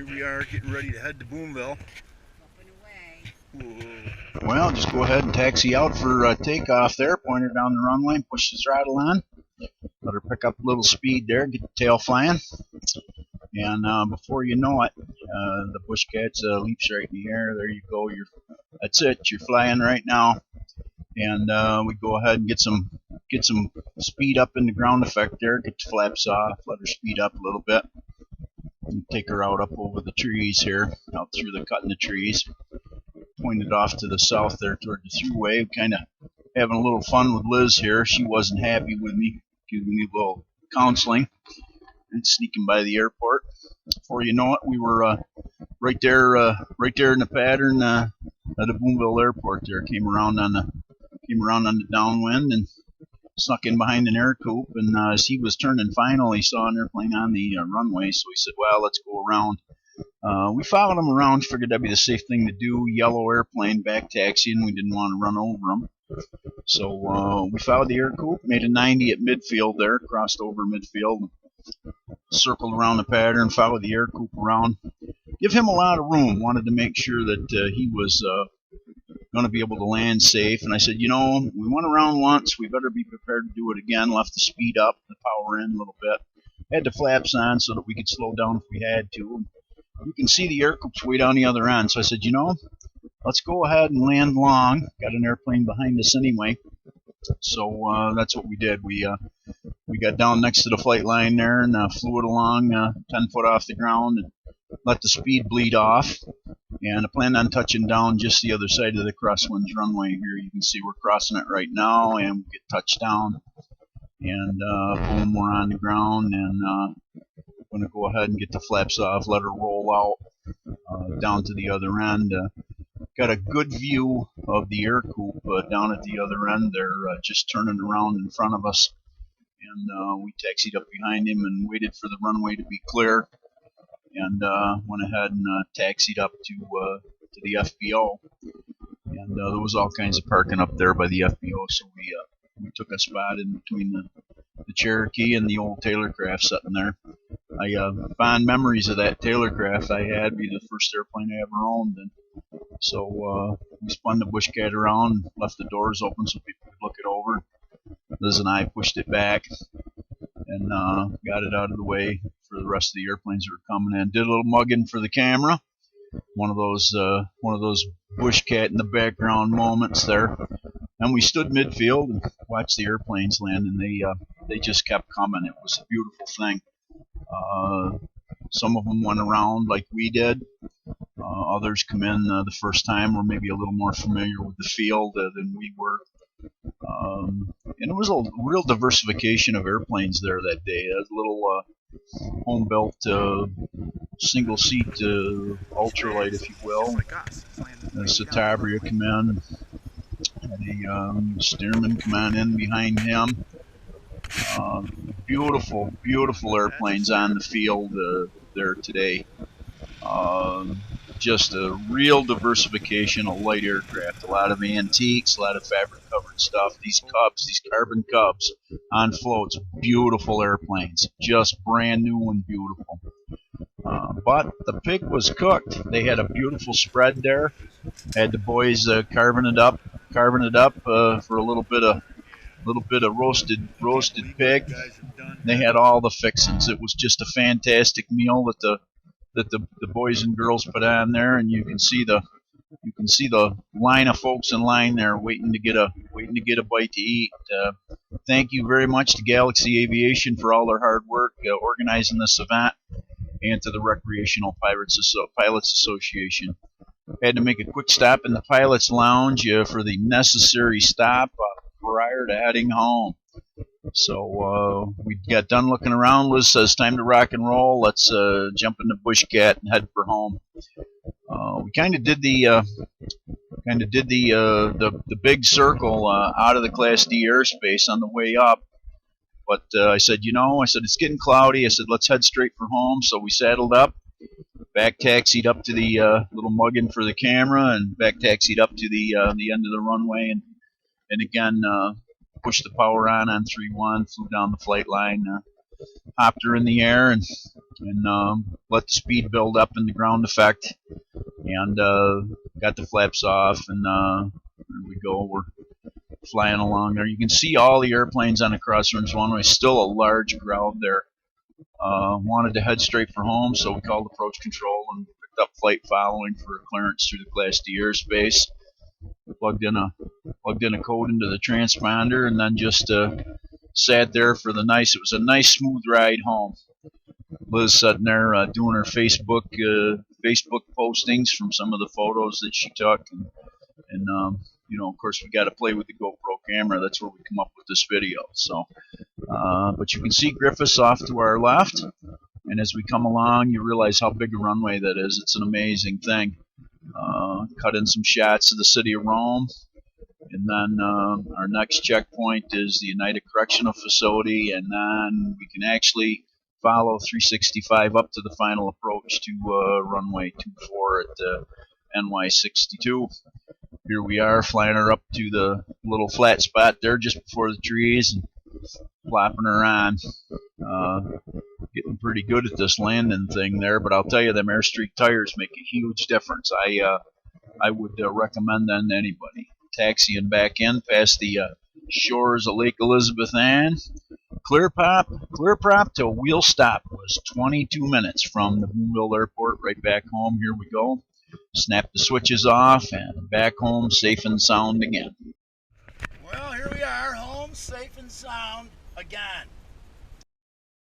Here we are getting ready to head to Boonville. Well, just go ahead and taxi out for takeoff there. Point her down the runway, push the throttle on. Let her pick up a little speed there, get the tail flying. And before you know it, the bush cat leaps right in the air. There you go. That's it. You're flying right now. And we go ahead and get some speed up in the ground effect there. Get the flaps off. Let her speed up a little bit. And take her out up over the trees here, out through the cut in the trees. Pointed off to the south there toward the thruway. Kind of having a little fun with Liz here. She wasn't happy with me, giving me a little counseling and sneaking by the airport. Before you know it, we were right there in the pattern at the Boonville airport. There came around on the downwind and snuck in behind an air coupe. And as he was turning final, he saw an airplane on the runway. So he said, "Well, let's go around." We followed him around, figured that'd be the safe thing to do. Yellow airplane, back taxiing. We didn't want to run over him. So we followed the air coupe, made a 90 at midfield there, crossed over midfield, circled around the pattern, followed the air coupe around. Give him a lot of room. Wanted to make sure that he was going to be able to land safe. And I said, we went around once. We better be prepared to do it again. Left the speed up, the power in a little bit. Had the flaps on so that we could slow down if we had to. You can see the air coupe's way down the other end. So I said, let's go ahead and land long. Got an airplane behind us anyway. So that's what we did. We got down next to the flight line there and flew it along 10 foot off the ground and let the speed bleed off. And I planned on touching down just the other side of the crosswinds runway here. You can see we're crossing it right now, and we get touched down. And boom, we're on the ground, and I'm going to go ahead and get the flaps off, let her roll out down to the other end. Got a good view of the air coupe down at the other end. They're just turning around in front of us. And we taxied up behind him and waited for the runway to be clear. And went ahead and taxied up to the FBO. And there was all kinds of parking up there by the FBO, so we took a spot in between the Cherokee and the old Taylorcraft sitting there. I fond memories of that Taylorcraft I had. Be the first airplane I ever owned. And so we spun the bush cat around, left the doors open so people could look it over. Liz and I pushed it back and got it out of the way for the rest of the airplanes that were coming in. Did a little mugging for the camera. One of those bush cat in the background moments there. And we stood midfield and watched the airplanes land, and they just kept coming. It was a beautiful thing. Some of them went around like we did. Others come in the first time, or maybe a little more familiar with the field than we were. And it was a real diversification of airplanes there that day. A little home-built single-seat ultralight, if you will. Citabria come in. The Stearman come on in behind him. Beautiful, beautiful airplanes on the field there today. Just a real diversification of light aircraft. A lot of antiques, a lot of fabric-covered stuff. These Cubs, these carbon Cubs on floats, beautiful airplanes. Just brand new and beautiful. But the pig was cooked. They had a beautiful spread there. Had the boys carving it up for a little bit of roasted pig. They had all the fixings. It was just a fantastic meal that the boys and girls put on there, and you can see the line of folks in line there waiting to get a bite to eat. Thank you very much to Galaxy Aviation for all their hard work organizing this event, and to the Recreational Pilots Association. Had to make a quick stop in the Pilots Lounge for the necessary stop prior to heading home. So we got done looking around. Liz says, "Time to rock and roll. Let's jump in the bush cat and head for home." We kind of did the big circle out of the Class D airspace on the way up. But I said, it's getting cloudy. I said, let's head straight for home. So we saddled up, back taxied up to the little mugging for the camera, and back taxied up to the end of the runway, and again pushed the power on 3-1, flew down the flight line, hopped her in the air and let the speed build up in the ground effect, and got the flaps off, and there we go. We're flying along there. You can see all the airplanes on the crosswinds one-way. Still a large crowd there. Wanted to head straight for home, so we called approach control and picked up flight following for a clearance through the Class D airspace. Plugged in a code into the transponder, and then just sat there for the nice. It was a nice smooth ride home. Liz sitting there doing her Facebook postings from some of the photos that she took, and of course, we got to play with the GoPro camera. That's where we come up with this video. So, but you can see Griffiths off to our left, and as we come along, you realize how big a runway that is. It's an amazing thing. Cut in some shots of the city of Rome, and then our next checkpoint is the United Correctional Facility, and then we can actually follow 365 up to the final approach to runway 24 at NY62. Here we are, flying her up to the little flat spot there just before the trees and flopping her on. Getting pretty good at this landing thing there, but I'll tell you, them Airstreak tires make a huge difference. I would recommend them to anybody. Taxiing back in past the shores of Lake Elizabeth Ann. Clear prop to wheel stop was 22 minutes from the Boonville Airport right back home. Here we go. Snap the switches off and back home safe and sound again. Well, here we are, home safe and sound again.